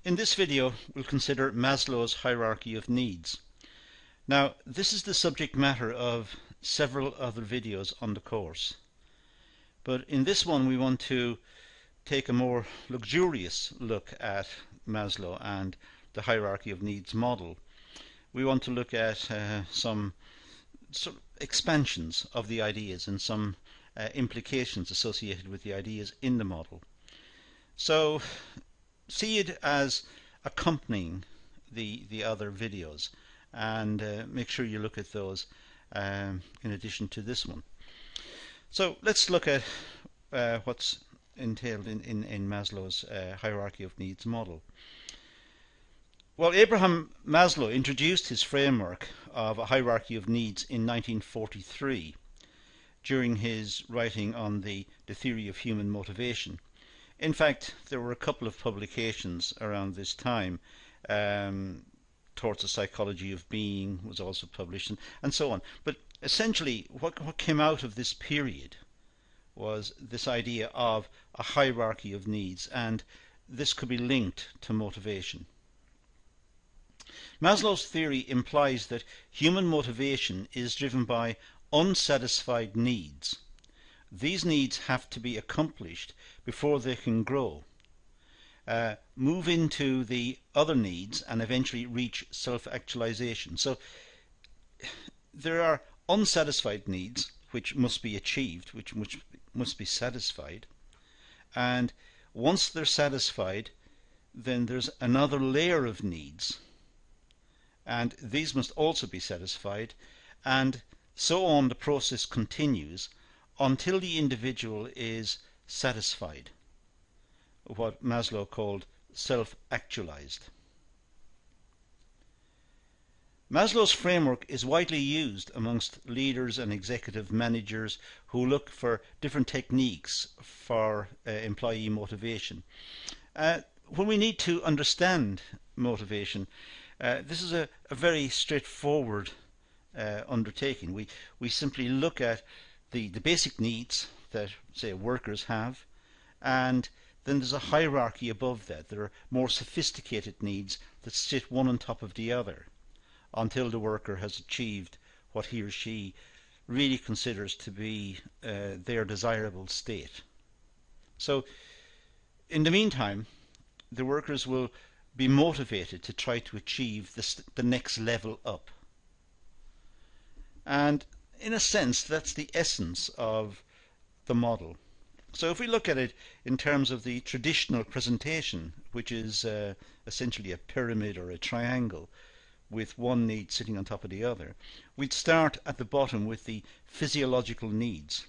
In this video, we'll consider Maslow's hierarchy of needs. Now, this is the subject matter of several other videos on the course. But in this one, we want to take a more luxurious look at Maslow and the hierarchy of needs model. We want to look at some sort of expansions of the ideas and some implications associated with the ideas in the model. So see it as accompanying the other videos, and make sure you look at those in addition to this one. So let's look at what's entailed in Maslow's hierarchy of needs model. Well, Abraham Maslow introduced his framework of a hierarchy of needs in 1943 during his writing on the theory of human motivation. In fact, there were a couple of publications around this time. Towards the Psychology of Being was also published, and so on. But essentially, what came out of this period was this idea of a hierarchy of needs, and this could be linked to motivation. Maslow's theory implies that human motivation is driven by unsatisfied needs. These needs have to be accomplished before they can grow, move into the other needs, and eventually reach self-actualization. So there are unsatisfied needs which must be achieved, which must be satisfied, and once they're satisfied, then there's another layer of needs, and these must also be satisfied, and so on the process continues until the individual is satisfied, what Maslow called self-actualized. Maslow's framework is widely used amongst leaders and executive managers who look for different techniques for employee motivation. When we need to understand motivation, this is a very straightforward undertaking. We simply look at the basic needs that, say, workers have, and then there's a hierarchy above that. There are more sophisticated needs that sit one on top of the other until the worker has achieved what he or she really considers to be their desirable state. So in the meantime, the workers will be motivated to try to achieve the next level up. And in a sense, that's the essence of the model. So if we look at it in terms of the traditional presentation, which is essentially a pyramid or a triangle with one need sitting on top of the other, we'd start at the bottom with the physiological needs.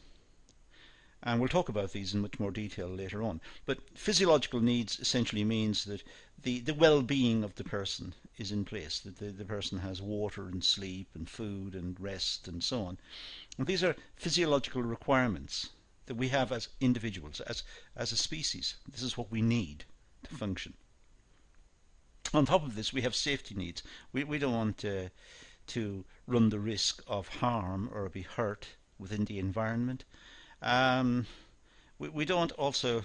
And we'll talk about these in much more detail later on. But physiological needs essentially means that the well-being of the person is in place, that the person has water and sleep and food and rest and so on. And these are physiological requirements that we have as individuals, as a species. This is what we need to function. On top of this, we have safety needs. We don't want to run the risk of harm or be hurt within the environment. We don't also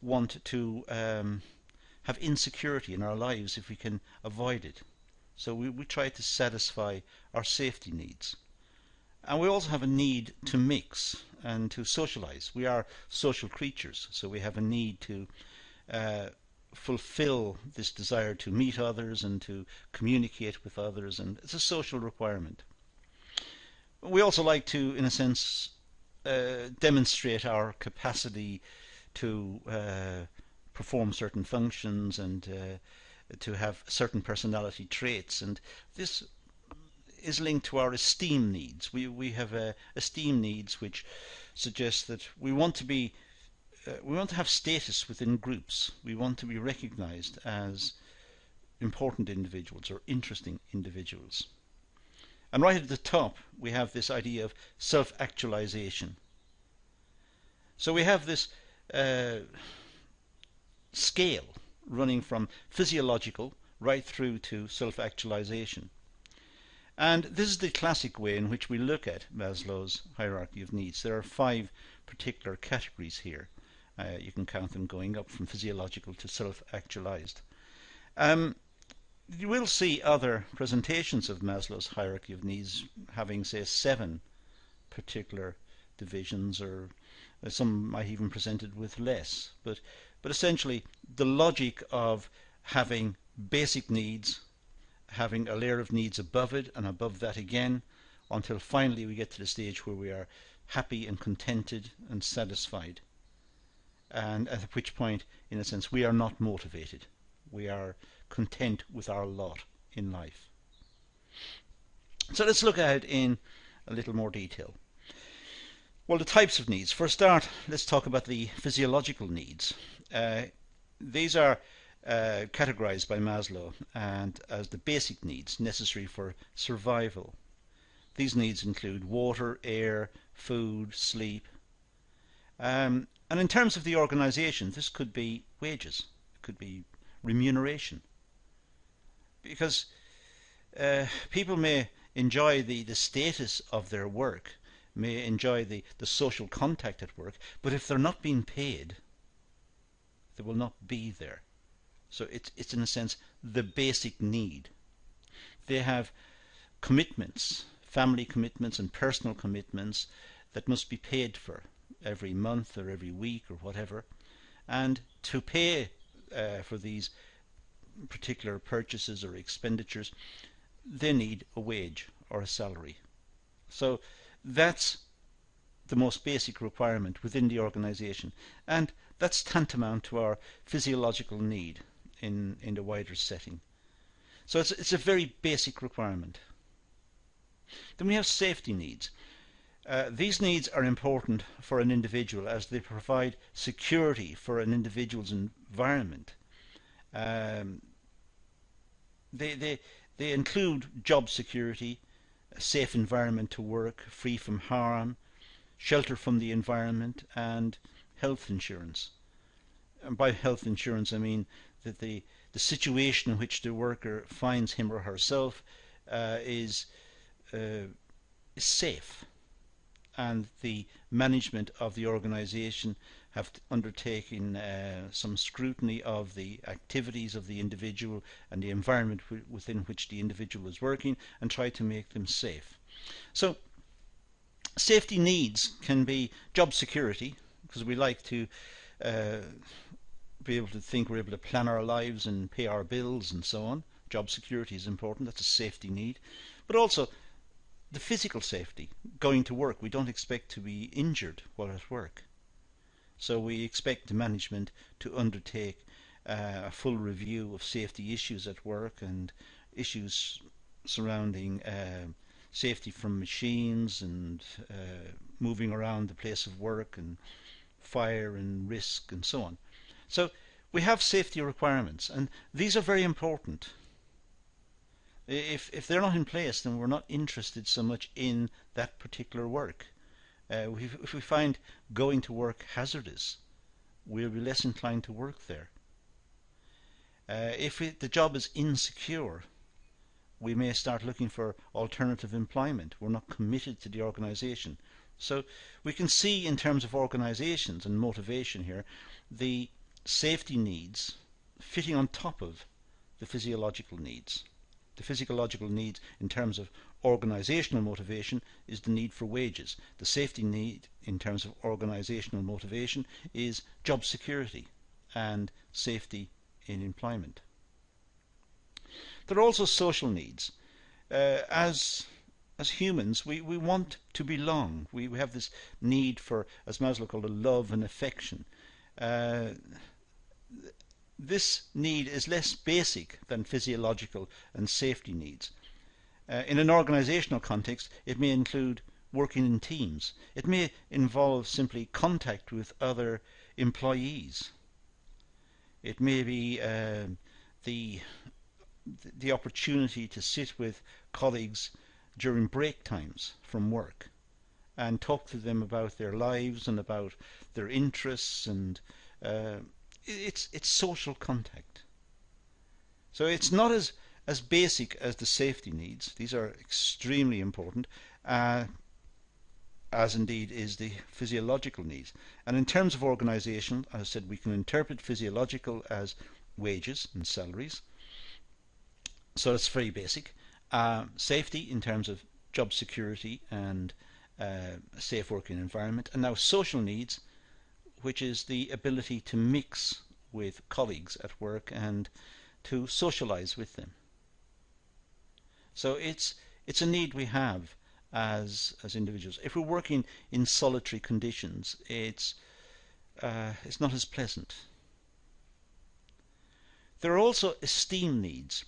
want to have insecurity in our lives if we can avoid it. So we try to satisfy our safety needs. And we also have a need to mix and to socialize. We are social creatures, so we have a need to fulfill this desire to meet others and to communicate with others, and it's a social requirement. We also like to, in a sense, demonstrate our capacity to perform certain functions and to have certain personality traits, and this is linked to our esteem needs. We have esteem needs which suggest that we want to have status within groups. We want to be recognized as important individuals or interesting individuals. And right at the top we have this idea of self-actualization. So we have this scale running from physiological right through to self-actualization. And this is the classic way in which we look at Maslow's hierarchy of needs. There are 5 particular categories here. You can count them going up from physiological to self-actualized. Um, you will see other presentations of Maslow's hierarchy of needs having, say, 7 particular divisions, or some might even present it with less. But essentially, the logic of having basic needs, having a layer of needs above it, and above that again, until finally we get to the stage where we are happy and contented and satisfied. And at which point, in a sense, we are not motivated. We are content with our lot in life. So let's look at it in a little more detail. Well, the types of needs. For a start, let's talk about the physiological needs. These are categorized by Maslow and as the basic needs necessary for survival. These needs include water, air, food, sleep. And in terms of the organization, this could be wages, it could be remuneration. Because people may enjoy the status of their work, may enjoy the social contact at work, but if they're not being paid, they will not be there. So it's in a sense the basic need. They have commitments, family commitments and personal commitments that must be paid for every month or every week or whatever. And to pay for these particular purchases or expenditures, they need a wage or a salary. So that's the most basic requirement within the organization, and that's tantamount to our physiological need in the wider setting. So it's a very basic requirement. Then we have safety needs. These needs are important for an individual as they provide security for an individual's environment. They include job security, a safe environment to work, free from harm, shelter from the environment, and health insurance. And by health insurance I mean that the situation in which the worker finds him or herself is safe, and the management of the organization have undertaken some scrutiny of the activities of the individual and the environment within which the individual is working, and try to make them safe. So safety needs can be job security, because we like to be able to think we're able to plan our lives and pay our bills and so on. Job security is important, that's a safety need. But also the physical safety, going to work. We don't expect to be injured while at work. So we expect the management to undertake a full review of safety issues at work and issues surrounding safety from machines and moving around the place of work and fire and risk and so on. So we have safety requirements, and these are very important. If they're not in place, then we're not interested so much in that particular work. If we find going to work hazardous, we'll be less inclined to work there. If the job is insecure, we may start looking for alternative employment. We're not committed to the organization. So we can see in terms of organizations and motivation here, the safety needs fitting on top of the physiological needs. The physiological needs in terms of organizational motivation is the need for wages. The safety need in terms of organizational motivation is job security and safety in employment. There are also social needs. As humans, we want to belong. We have this need for, as Maslow called it, love and affection. This need is less basic than physiological and safety needs. In an organizational context, it may include working in teams. It may involve simply contact with other employees. It may be the opportunity to sit with colleagues during break times from work and talk to them about their lives and about their interests, and it's social contact. So it's not as basic as the safety needs. These are extremely important, as indeed is the physiological needs. And in terms of organization, as I said, we can interpret physiological as wages and salaries, So that's very basic. Safety in terms of job security and a safe working environment. And now social needs, which is the ability to mix with colleagues at work and to socialize with them. So it's a need we have as individuals. If we're working in solitary conditions, it's not as pleasant. There are also esteem needs.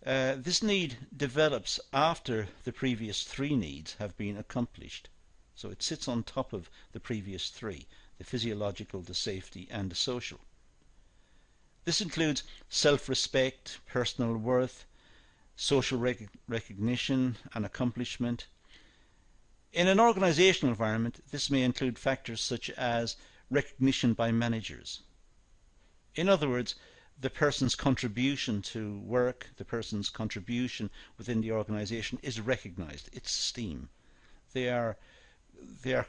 This need develops after the previous three needs have been accomplished. So it sits on top of the previous three: the physiological, the safety, and the social. This includes self-respect, personal worth, social recognition and accomplishment. In an organizational environment, this may include factors such as recognition by managers. In other words, the person's contribution to work, the person's contribution within the organization is recognized. It's esteem. They are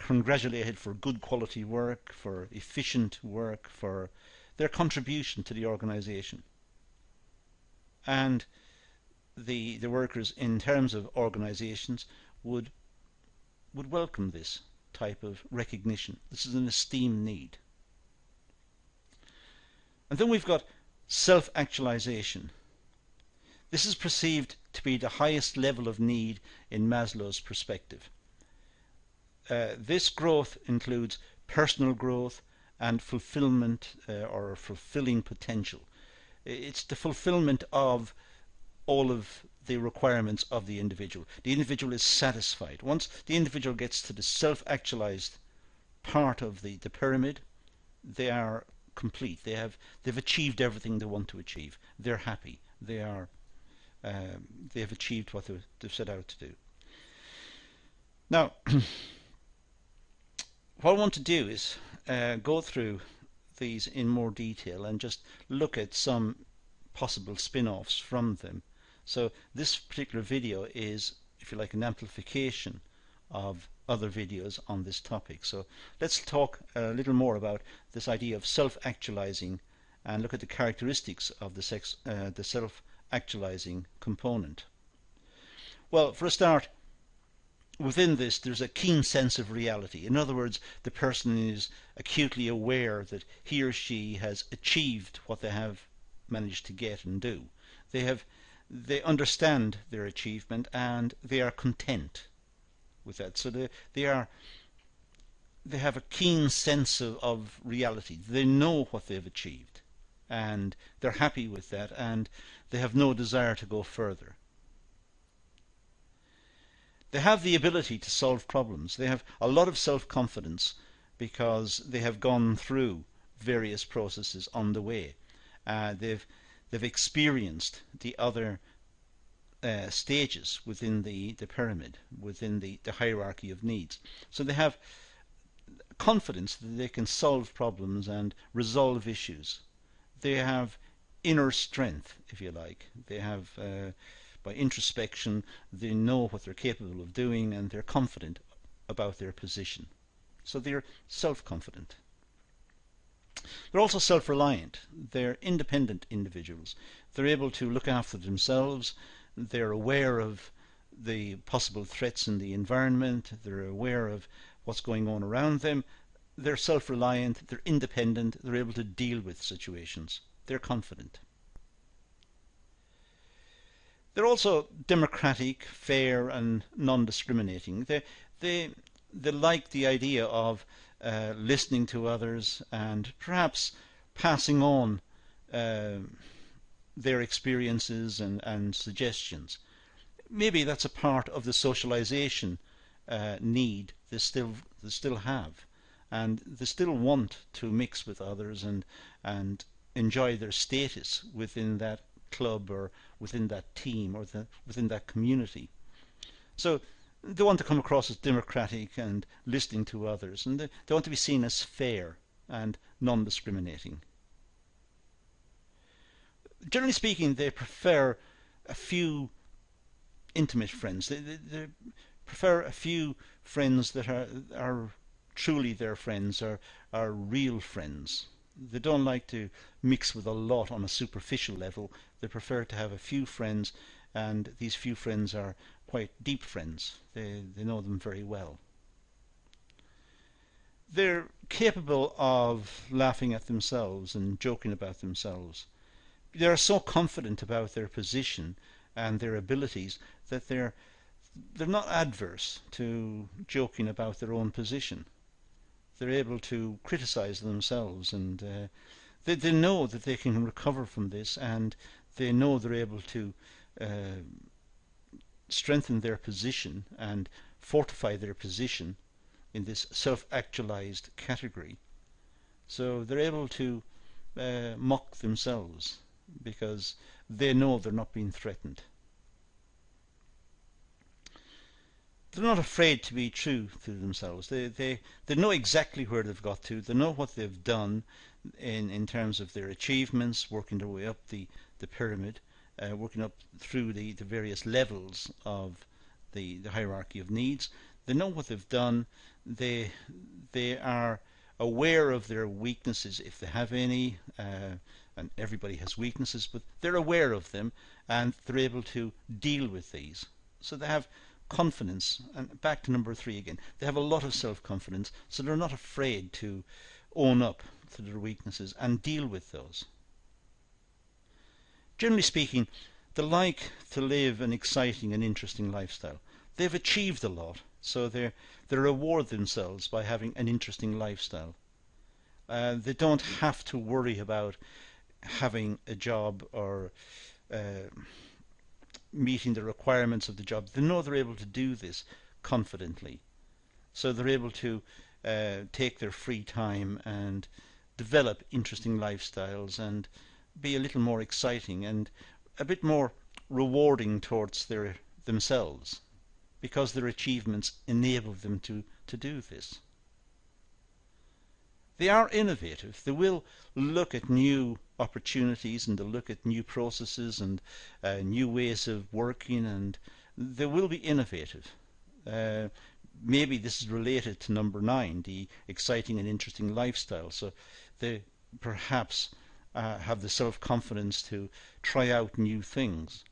congratulated for good quality work, for efficient work, for their contribution to the organization. And the workers, in terms of organizations, would welcome this type of recognition. This is an esteem need. And then we've got self-actualization. This is perceived to be the highest level of need in Maslow's perspective. This growth includes personal growth and fulfillment or fulfilling potential. It's the fulfillment of all of the requirements of the individual. The individual is satisfied. Once the individual gets to the self-actualized part of the pyramid, they are complete. They've achieved everything they want to achieve. They're happy. They've achieved what they've set out to do. Now, what I want to do is go through these in more detail and just look at some possible spin-offs from them. So this particular video is, if you like, an amplification of other videos on this topic. So let's talk a little more about this idea of self-actualizing and look at the characteristics of the self-actualizing component. Well, for a start, within this there's a keen sense of reality. In other words, the person is acutely aware that he or she has achieved what they have managed to get and do. They understand their achievement and they are content with that. So they have a keen sense of reality. They know what they've achieved and they're happy with that, and they have no desire to go further. They have the ability to solve problems. They have a lot of self-confidence because they have gone through various processes on the way. They've experienced the other stages within the pyramid, within the hierarchy of needs. So they have confidence that they can solve problems and resolve issues. They have inner strength, if you like. They have, by introspection, they know what they're capable of doing and they're confident about their position. So they're self-confident. They're also self-reliant. They're independent individuals. They're able to look after themselves. They're aware of the possible threats in the environment. They're aware of what's going on around them. They're self-reliant. They're independent. They're able to deal with situations. They're confident. They're also democratic, fair, and non-discriminating. They like the idea of listening to others and perhaps passing on their experiences and suggestions. Maybe that's a part of the socialization need they still have, and they still want to mix with others and enjoy their status within that club or within that team or within that community. So they want to come across as democratic and listening to others, and they want to be seen as fair and non-discriminating. Generally speaking, they prefer a few intimate friends. They prefer a few friends that are truly their friends, are real friends. They don't like to mix with a lot on a superficial level. They prefer to have a few friends, and these few friends are quite deep friends. They know them very well. They're capable of laughing at themselves and joking about themselves. They're so confident about their position and their abilities that they're not adverse to joking about their own position. They're able to criticize themselves, and they know that they can recover from this, and they know they're able to uh, strengthen their position and fortify their position in this self-actualized category. So they're able to mock themselves because they know they're not being threatened. They're not afraid to be true to themselves. They know exactly where they've got to. They know what they've done in terms of their achievements, working their way up the pyramid, working up through the various levels of the hierarchy of needs. They know what they've done. They are aware of their weaknesses if they have any, and everybody has weaknesses, but they're aware of them and they're able to deal with these. So they have confidence, and back to number 3 again, they have a lot of self-confidence, so they're not afraid to own up to their weaknesses and deal with those. Generally speaking, they like to live an exciting and interesting lifestyle. They've achieved a lot, so they reward themselves by having an interesting lifestyle. They don't have to worry about having a job or meeting the requirements of the job. They know they're able to do this confidently, so they're able to take their free time and develop interesting lifestyles and be a little more exciting and a bit more rewarding towards themselves, because their achievements enable them to do this. They are innovative. They will look at new opportunities, and they'll look at new processes and new ways of working, and they will be innovative. Maybe this is related to number 9, the exciting and interesting lifestyle. So they perhaps have the self-confidence to try out new things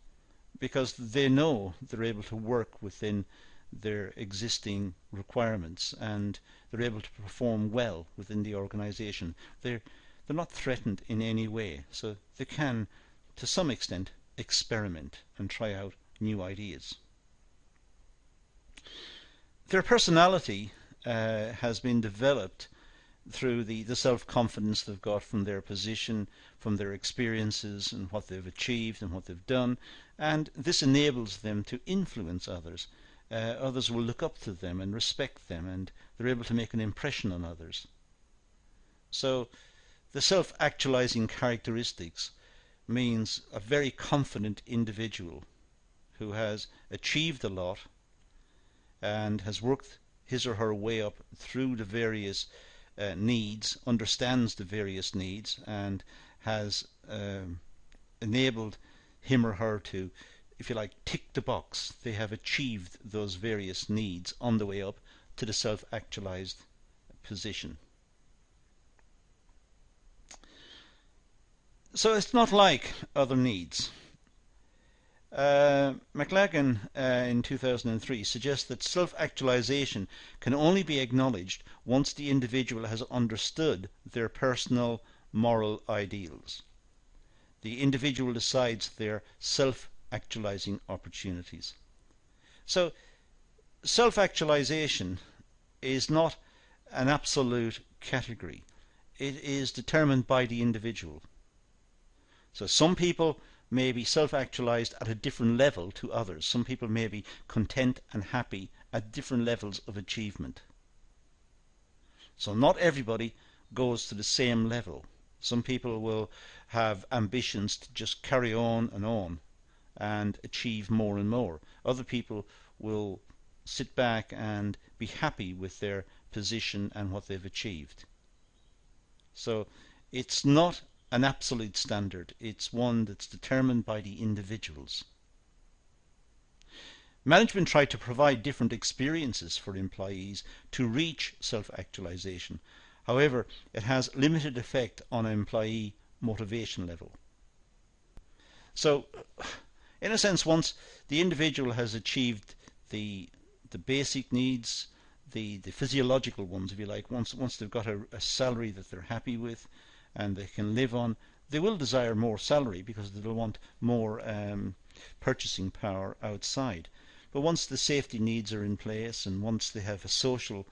because they know they're able to work within their existing requirements and they're able to perform well within the organization. They're not threatened in any way, so they can, to some extent, experiment and try out new ideas. Their personality has been developed through the self-confidence they've got from their position, from their experiences and what they've achieved and what they've done, and this enables them to influence others. Others will look up to them and respect them, and they're able to make an impression on others. So the self-actualizing characteristics means a very confident individual who has achieved a lot and has worked his or her way up through the various needs, understands the various needs, and has enabled him or her to, if you like, tick the box. They have achieved those various needs on the way up to the self-actualized position. So it's not like other needs. McLagan in 2003 suggests that self-actualization can only be acknowledged once the individual has understood their personal moral ideals. The individual decides their self-actualizing opportunities. So self-actualization is not an absolute category. It is determined by the individual. So some people may be self-actualized at a different level to others. Some people may be content and happy at different levels of achievement. So not everybody goes to the same level. Some people will have ambitions to just carry on and achieve more and more. Other people will sit back and be happy with their position and what they've achieved. So it's not an absolute standard. It's one that's determined by the individuals. Management tried to provide different experiences for employees to reach self-actualization. However, it has limited effect on employee motivation level. So, in a sense, once the individual has achieved the basic needs, the physiological ones, if you like, once they've got a salary that they're happy with and they can live on, they will desire more salary because they'll want more purchasing power outside. But once the safety needs are in place and once they have a social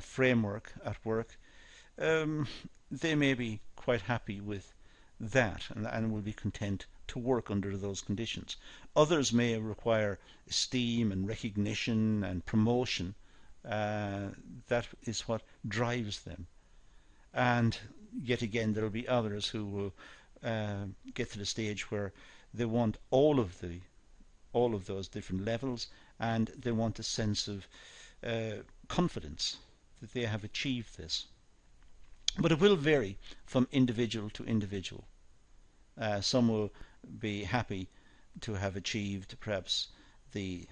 framework at work, they may be quite happy with that and will be content to work under those conditions. Others may require esteem and recognition and promotion. That is what drives them. And yet again, there will be others who will get to the stage where they want all of those different levels, and they want a sense of confidence that they have achieved this. But it will vary from individual to individual. Some will be happy to have achieved perhaps the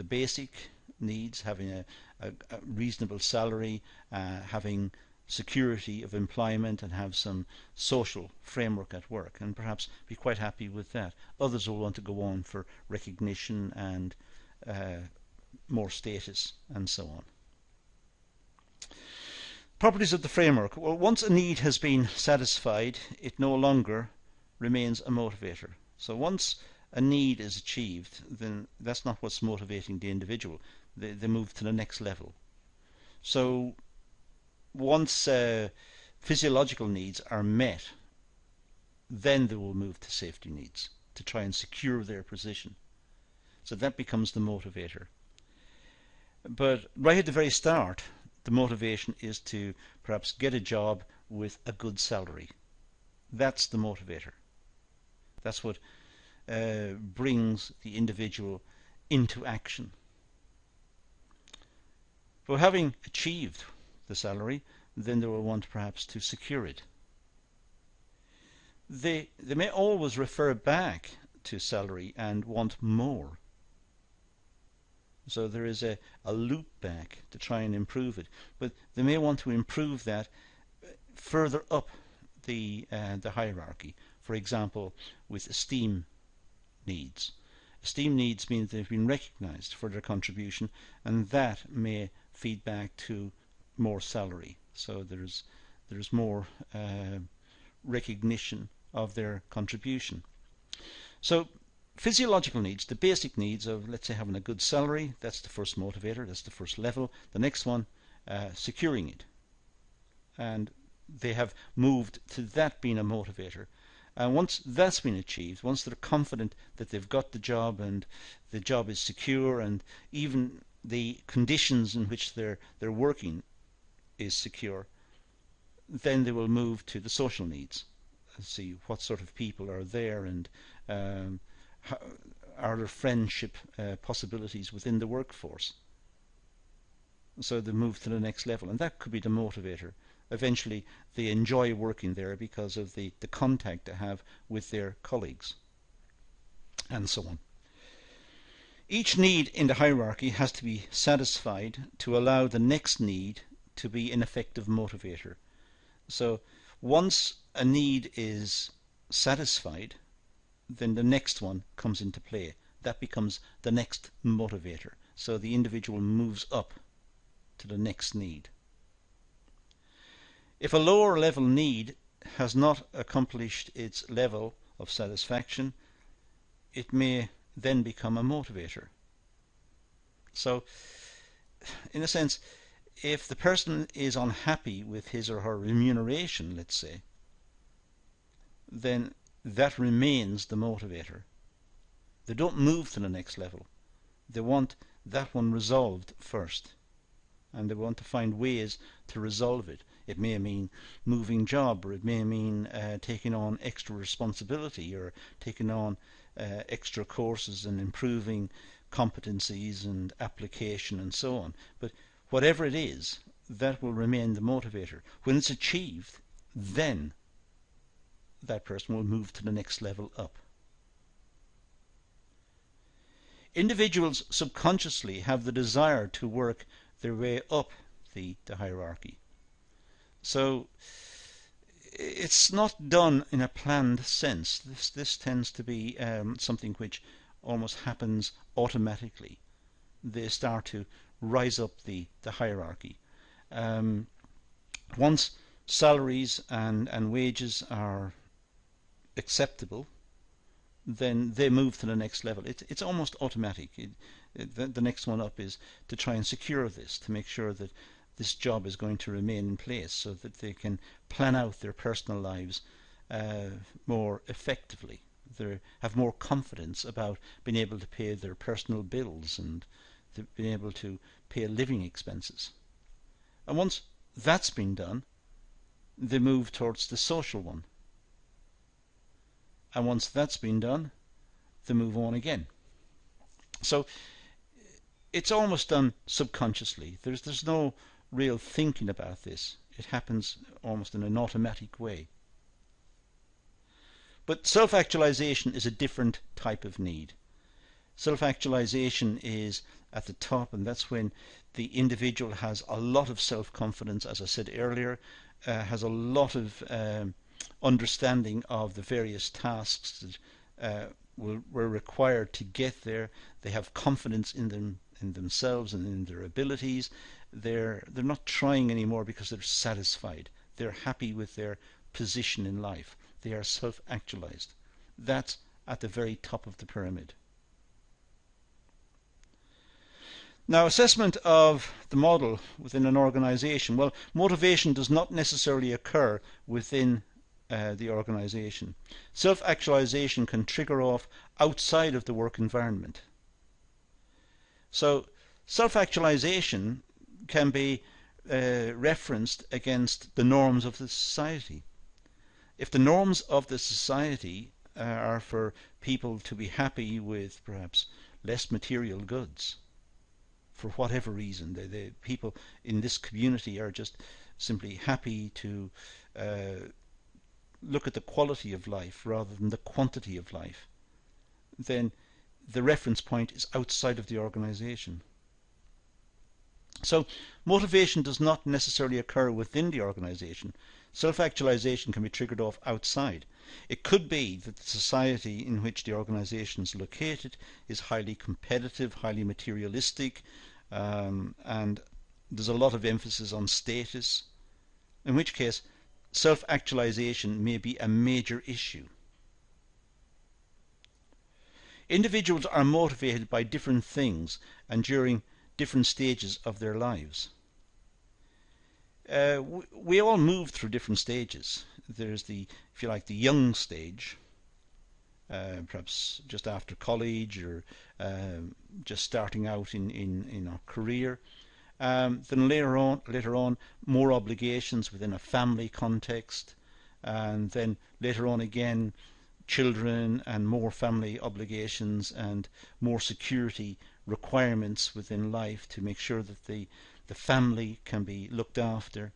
basic needs, having a reasonable salary, having security of employment, and have some social framework at work, and perhaps be quite happy with that. Others will want to go on for recognition and more status and so on. Properties of the framework. Well, once a need has been satisfied, it no longer remains a motivator. So once a need is achieved, then that's not what's motivating the individual. They move to the next level. So once physiological needs are met, then they will move to safety needs to try and secure their position. So that becomes the motivator. But right at the very start, the motivation is to perhaps get a job with a good salary. That's the motivator. That's what brings the individual into action. But having achieved the salary, then they will want perhaps to secure it. They may always refer back to salary and want more. So there is a loop back to try and improve it. But they may want to improve that further up the hierarchy. For example, with esteem needs. Esteem needs mean they've been recognized for their contribution, and that may feed back to more salary. So there's more recognition of their contribution. So physiological needs, the basic needs of, let's say, having a good salary, that's the first motivator, that's the first level. The next one, securing it. And they have moved to that being a motivator. And once that's been achieved, once they're confident that they've got the job and the job is secure and even the conditions in which they're working is secure, then they will move to the social needs. See what sort of people are there, and are there friendship possibilities within the workforce. So they move to the next level, and that could be the motivator. Eventually they enjoy working there because of the contact they have with their colleagues, and so on. Each need in the hierarchy has to be satisfied to allow the next need to be an effective motivator. So once a need is satisfied, then the next one comes into play. That becomes the next motivator. So the individual moves up to the next need. If a lower level need has not accomplished its level of satisfaction, it may then become a motivator. So, in a sense, if the person is unhappy with his or her remuneration, let's say, then that remains the motivator. They don't move to the next level. They want that one resolved first, and they want to find ways to resolve it. It may mean moving job, or it may mean taking on extra responsibility, or taking on extra courses and improving competencies and application and so on. But whatever it is, that will remain the motivator. When it's achieved, then that person will move to the next level up. Individuals subconsciously have the desire to work their way up the hierarchy. So it's not done in a planned sense. This tends to be something which almost happens automatically. They start to rise up the hierarchy. Once salaries and wages are acceptable, then they move to the next level. It's almost automatic. The next one up is to try and secure this, to make sure that this job is going to remain in place so that they can plan out their personal lives more effectively. They have more confidence about being able to pay their personal bills and being able to pay living expenses. And once that's been done, they move towards the social one. And once that's been done, they move on again. So it's almost done subconsciously. There's no real thinking about this. It happens almost in an automatic way. But self-actualization is a different type of need. Self-actualization is at the top, and that's when the individual has a lot of self-confidence, as I said earlier, has a lot of understanding of the various tasks that were required to get there. They have confidence in themselves and in their abilities. They're not trying anymore because they're satisfied. They're happy with their position in life. They are self-actualized. That's at the very top of the pyramid. Now, assessment of the model within an organization. Well, motivation does not necessarily occur within the organization. Self-actualization can trigger off outside of the work environment. So self-actualization can be referenced against the norms of the society. If the norms of the society are for people to be happy with perhaps less material goods, for whatever reason, the people in this community are just simply happy to look at the quality of life rather than the quantity of life, then the reference point is outside of the organization. So motivation does not necessarily occur within the organization. Self-actualization can be triggered off outside. It could be that the society in which the organization is located is highly competitive, highly materialistic, and there's a lot of emphasis on status, in which case self-actualization may be a major issue. Individuals are motivated by different things and during different stages of their lives. We all move through different stages. There's the, if you like, the young stage, perhaps just after college or just starting out in our career. Then later on, more obligations within a family context, and then later on again, children and more family obligations and more security requirements within life to make sure that the family can be looked after,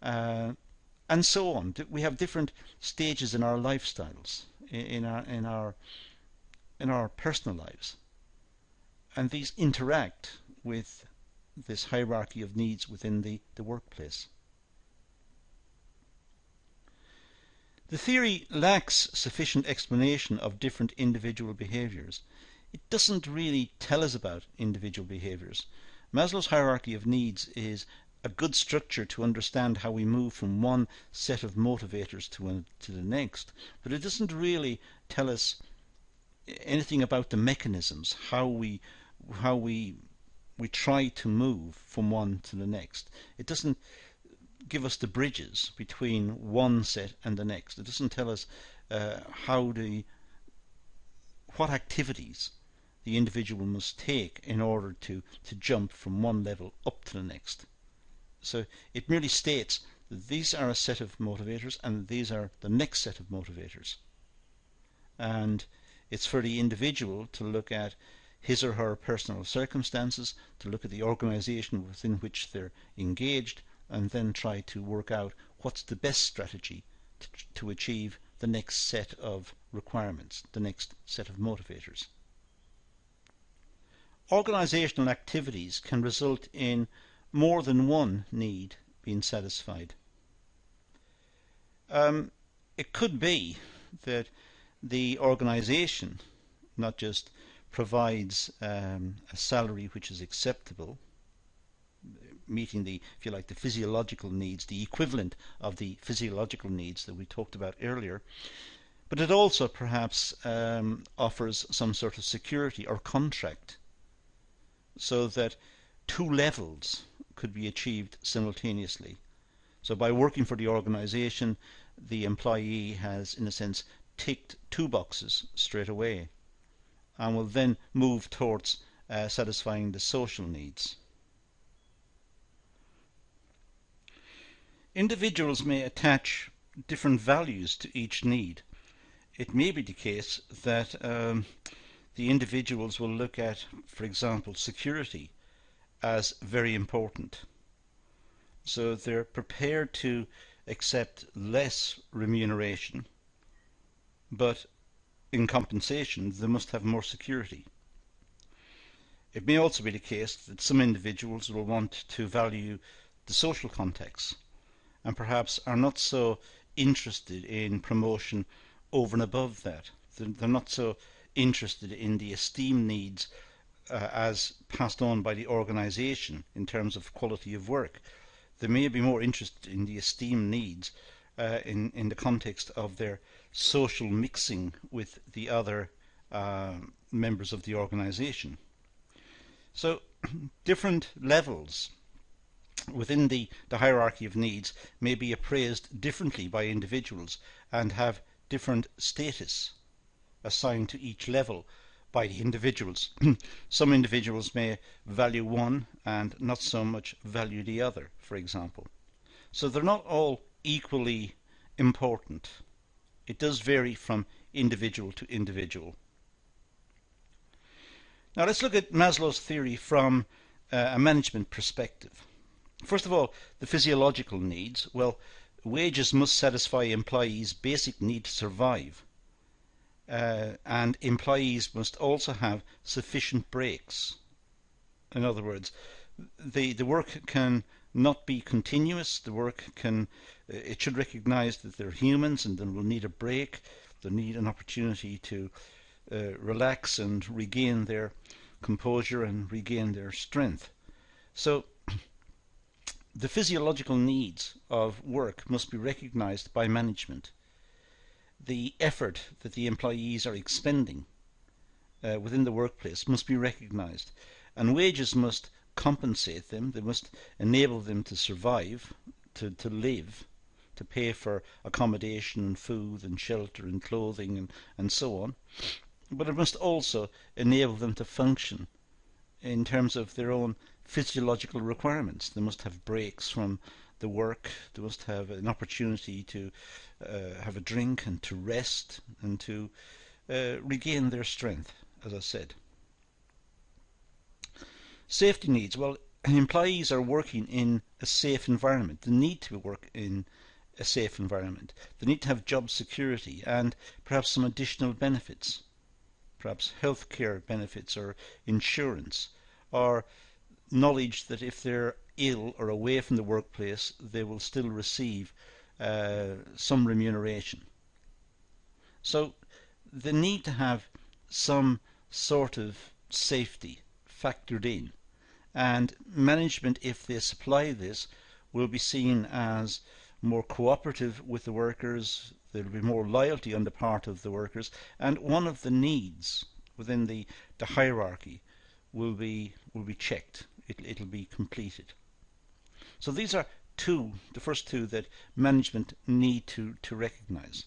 and so on. We have different stages in our lifestyles, in our personal lives, and these interact with this hierarchy of needs within the workplace. The theory lacks sufficient explanation of different individual behaviors. It doesn't really tell us about individual behaviors. Maslow's hierarchy of needs is a good structure to understand how we move from one set of motivators to the next, but it doesn't really tell us anything about the mechanisms, how we try to move from one to the next. It doesn't give us the bridges between one set and the next. It doesn't tell us what activities the individual must take in order to jump from one level up to the next. So it merely states that these are a set of motivators and these are the next set of motivators. And it's for the individual to look at his or her personal circumstances, to look at the organization within which they're engaged, and then try to work out what's the best strategy to achieve the next set of requirements, the next set of motivators. Organizational activities can result in more than one need being satisfied. Um, it could be that the organization not just provides a salary which is acceptable, meeting the, if you like, the physiological needs, the equivalent of the physiological needs that we talked about earlier, but it also perhaps offers some sort of security or contract so that two levels could be achieved simultaneously. So by working for the organization, the employee has, in a sense, ticked two boxes straight away and will then move towards satisfying the social needs. Individuals may attach different values to each need. It may be the case that the individuals will look at, for example, security as very important. So they're prepared to accept less remuneration, but in compensation they must have more security. It may also be the case that some individuals will want to value the social context and perhaps are not so interested in promotion over and above that. They're not so interested in the esteem needs as passed on by the organisation in terms of quality of work. They may be more interested in the esteem needs in the context of their social mixing with the other members of the organisation. So different levels within the hierarchy of needs may be appraised differently by individuals and have different status assigned to each level by the individuals. Some individuals may value one and not so much value the other, for example. So they're not all equally important. It does vary from individual to individual. Now let's look at Maslow's theory from a management perspective. First of all, the physiological needs. Well, wages must satisfy employees' basic need to survive. And employees must also have sufficient breaks. In other words, the work can not be continuous. The work it should recognize that they're humans and then will need a break. They need an opportunity to relax and regain their composure and regain their strength. So the physiological needs of work must be recognized by management. The effort that the employees are expending within the workplace must be recognized, and wages must compensate them. They must enable them to survive, to live, to pay for accommodation and food and shelter and clothing and so on. But it must also enable them to function in terms of their own physiological requirements. They must have breaks from the work. They must have an opportunity to have a drink and to rest and to regain their strength, as I said. Safety needs. Well, employees are working in a safe environment. They need to work in a safe environment. They need to have job security and perhaps some additional benefits, perhaps healthcare benefits or insurance, or knowledge that if they're ill or away from the workplace they will still receive some remuneration. So they need to have some sort of safety factored in, and management, if they supply this, will be seen as more cooperative with the workers. There will be more loyalty on the part of the workers, and one of the needs within the hierarchy will be checked. It'll be completed. So these are the first two that management need to recognize.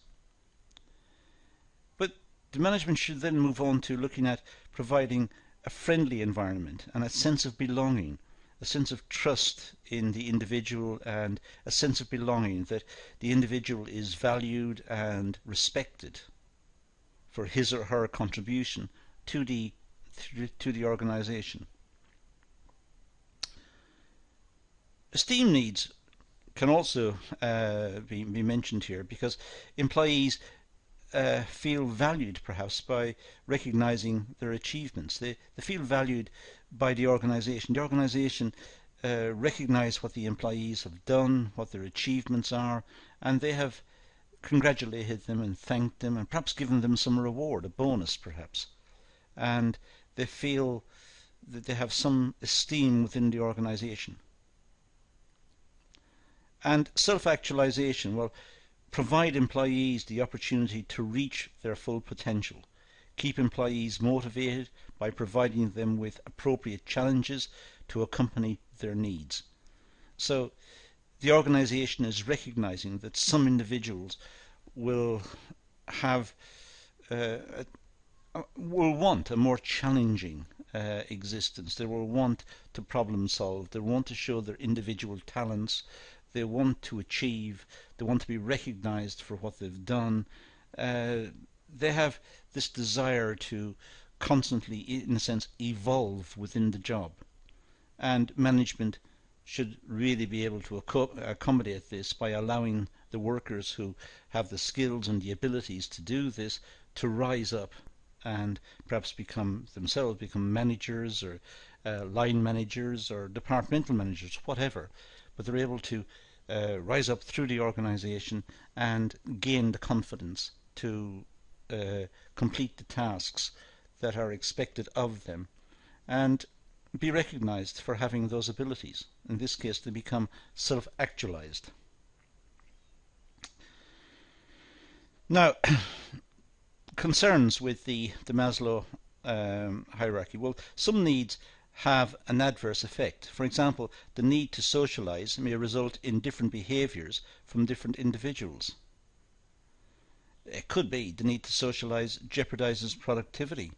But the management should then move on to looking at providing a friendly environment and a sense of belonging, a sense of trust in the individual, and a sense of belonging that the individual is valued and respected for his or her contribution to the organization. Esteem needs can also be mentioned here, because employees feel valued perhaps by recognizing their achievements. They feel valued by the organization. The organization recognize what the employees have done, what their achievements are, and they have congratulated them and thanked them and perhaps given them some reward, a bonus perhaps. And they feel that they have some esteem within the organization. And self-actualization will provide employees the opportunity to reach their full potential, keep employees motivated by providing them with appropriate challenges to accompany their needs. So the organization is recognizing that some individuals will have will want a more challenging existence. They will want to problem solve. They want to show their individual talents. They want to achieve. They want to be recognized for what they've done. They have this desire to constantly, in a sense, evolve within the job. And management should really be able to accommodate this by allowing the workers who have the skills and the abilities to do this to rise up and perhaps become managers or line managers or departmental managers, whatever. But they're able to rise up through the organization and gain the confidence to complete the tasks that are expected of them and be recognized for having those abilities. In this case, they become self-actualized. Now, concerns with the Maslow hierarchy. Well, some needs have an adverse effect. For example, the need to socialize may result in different behaviors from different individuals. It could be the need to socialize jeopardizes productivity,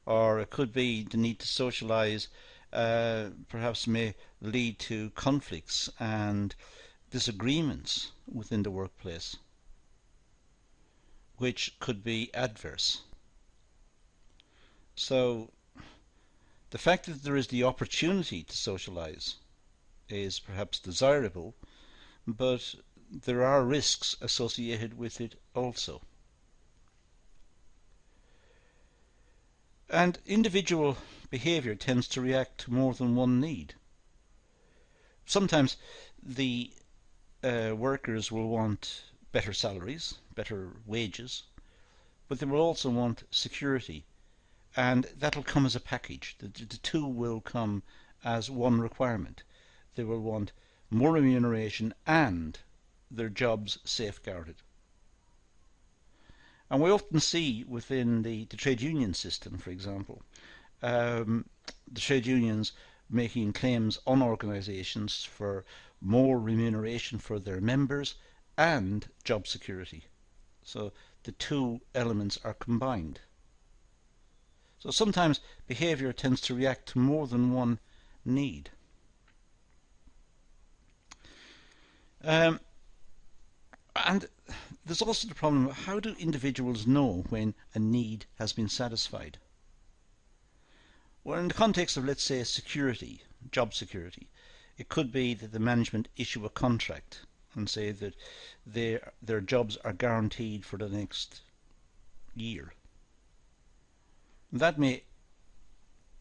or it could be the need to socialize perhaps may lead to conflicts and disagreements within the workplace, which could be adverse. So the fact that there is the opportunity to socialize is perhaps desirable, but there are risks associated with it also. And individual behavior tends to react to more than one need. Sometimes the workers will want better salaries, better wages, but they will also want security, and that'll come as a package. The two will come as one requirement. They will want more remuneration and their jobs safeguarded. And we often see within the trade union system, for example, the trade unions making claims on organisations for more remuneration for their members and job security. So the two elements are combined. So sometimes behaviour tends to react to more than one need. And there's also the problem of how do individuals know when a need has been satisfied? Well, in the context of, let's say, security, job security, it could be that the management issue a contract and say that their jobs are guaranteed for the next year. That may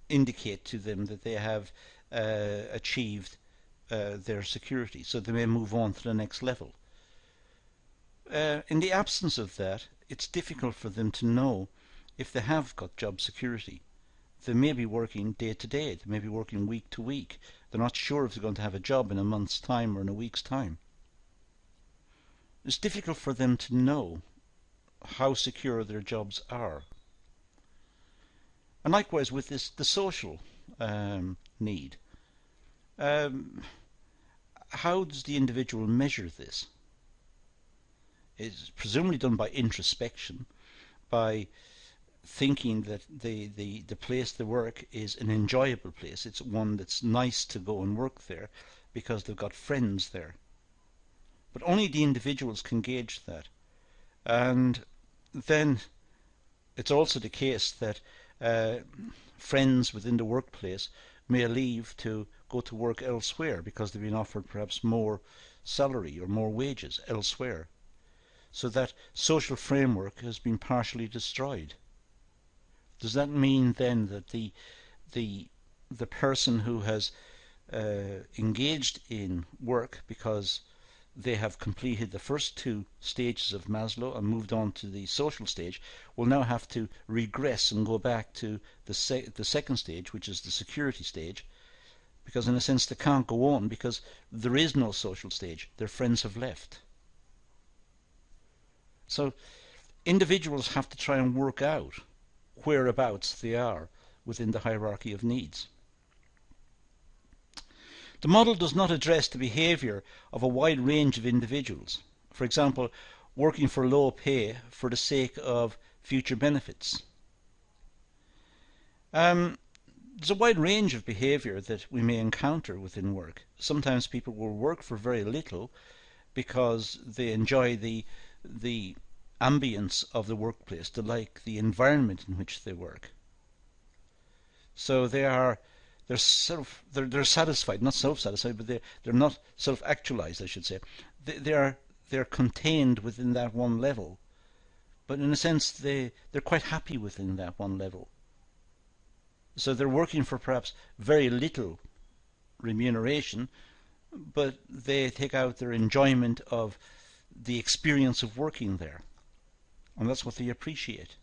indicate to them that they have achieved their security, so they may move on to the next level. In the absence of that, it's difficult for them to know if they have got job security. They may be working day to day, they may be working week to week. They're not sure if they're going to have a job in a month's time or in a week's time. It's difficult for them to know how secure their jobs are. And likewise with this, the social need. How does the individual measure this? It's presumably done by introspection, by thinking that the place they work is an enjoyable place. It's one that's nice to go and work there because they've got friends there. But only the individuals can gauge that. And then it's also the case that friends within the workplace may leave to go to work elsewhere because they've been offered perhaps more salary or more wages elsewhere. So that social framework has been partially destroyed. Does that mean then that the person who has engaged in work because they have completed the first two stages of Maslow and moved on to the social stage, will now have to regress and go back to the second stage, which is the security stage, because in a sense they can't go on because there is no social stage. Their friends have left. So individuals have to try and work out whereabouts they are within the hierarchy of needs. The model does not address the behavior of a wide range of individuals. For example, working for low pay for the sake of future benefits. There's a wide range of behavior that we may encounter within work. Sometimes people will work for very little because they enjoy the ambience of the workplace, they like the environment in which they work. So they're satisfied, not self-satisfied, but they're not self-actualized, I should say. They're contained within that one level, but in a sense they're quite happy within that one level. So they're working for perhaps very little remuneration, but they take out their enjoyment of the experience of working there, and that's what they appreciate.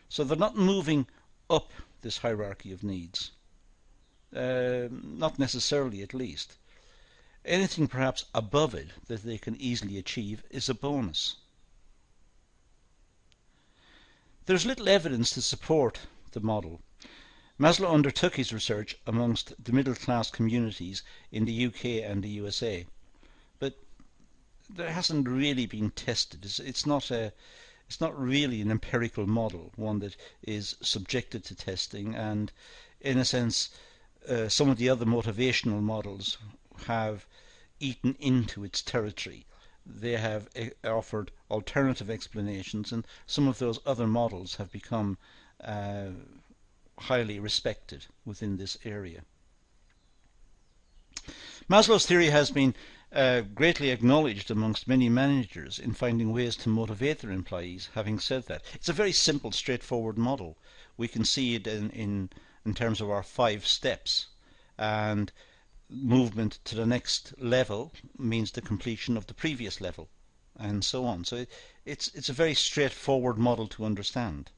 So they're not moving up this hierarchy of needs, not necessarily, at least. Anything perhaps above it that they can easily achieve is a bonus. There's little evidence to support the model. Maslow undertook his research amongst the middle class communities in the UK and the USA, but there hasn't really been tested. It's not really an empirical model, one that is subjected to testing, and in a sense some of the other motivational models have eaten into its territory. They have offered alternative explanations, and some of those other models have become highly respected within this area. Maslow's theory has been greatly acknowledged amongst many managers in finding ways to motivate their employees. Having said that, it's a very simple, straightforward model. We can see it in terms of our 5 steps, and movement to the next level means the completion of the previous level, and so on. So it's a very straightforward model to understand,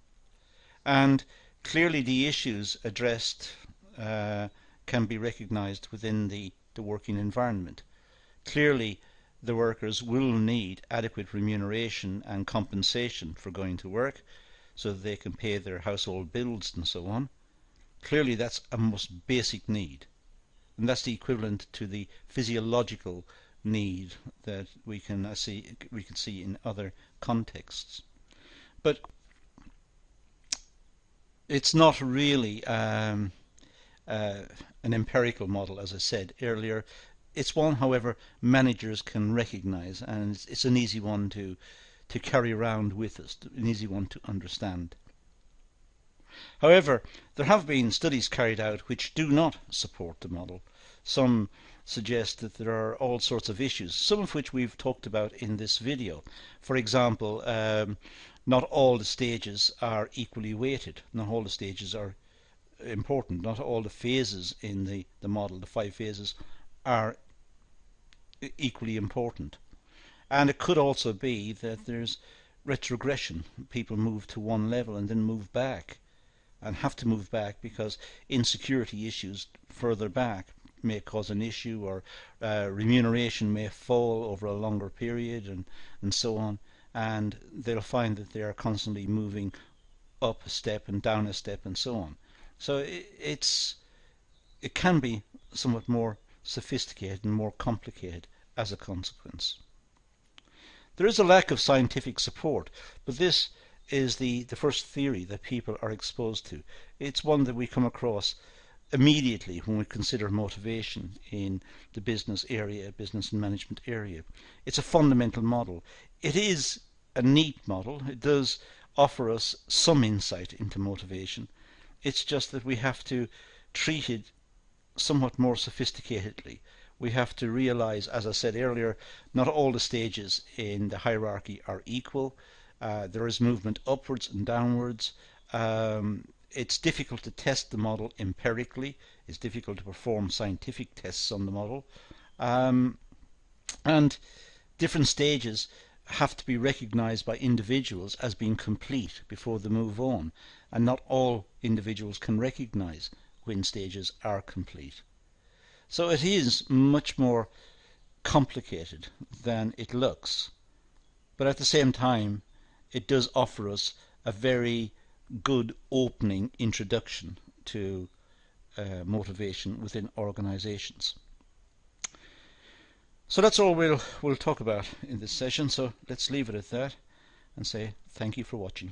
and clearly the issues addressed can be recognized within the working environment. Clearly the workers will need adequate remuneration and compensation for going to work so that they can pay their household bills and so on. Clearly that's a most basic need, and that's the equivalent to the physiological need that we can see in other contexts. But it's not really an empirical model, as I said earlier. It's one, however, managers can recognize, and it's an easy one to carry around with us, an easy one to understand. However, there have been studies carried out which do not support the model. Some suggest that there are all sorts of issues, some of which we've talked about in this video. For example, not all the stages are equally weighted. Not all the stages are important. Not all the phases in the model, the 5 phases, are equally important. And it could also be that there's retrogression. People move to one level and then move back, and have to move back because insecurity issues further back may cause an issue, or remuneration may fall over a longer period, and so on, and they'll find that they are constantly moving up a step and down a step and so on. So it can be somewhat more sophisticated and more complicated as a consequence. There is a lack of scientific support, but this is the first theory that people are exposed to. It's one that we come across immediately when we consider motivation in the business area, business and management area. It's a fundamental model. It is a neat model. It does offer us some insight into motivation. It's just that we have to treat it somewhat more sophisticatedly. We have to realize, as I said earlier, not all the stages in the hierarchy are equal. There is movement upwards and downwards. It's difficult to test the model empirically. It's difficult to perform scientific tests on the model. And different stages have to be recognized by individuals as being complete before they move on, and not all individuals can recognize when stages are complete. So it is much more complicated than it looks, but at the same time it does offer us a very good opening introduction to motivation within organizations. So that's all we'll talk about in this session, so let's leave it at that and say thank you for watching.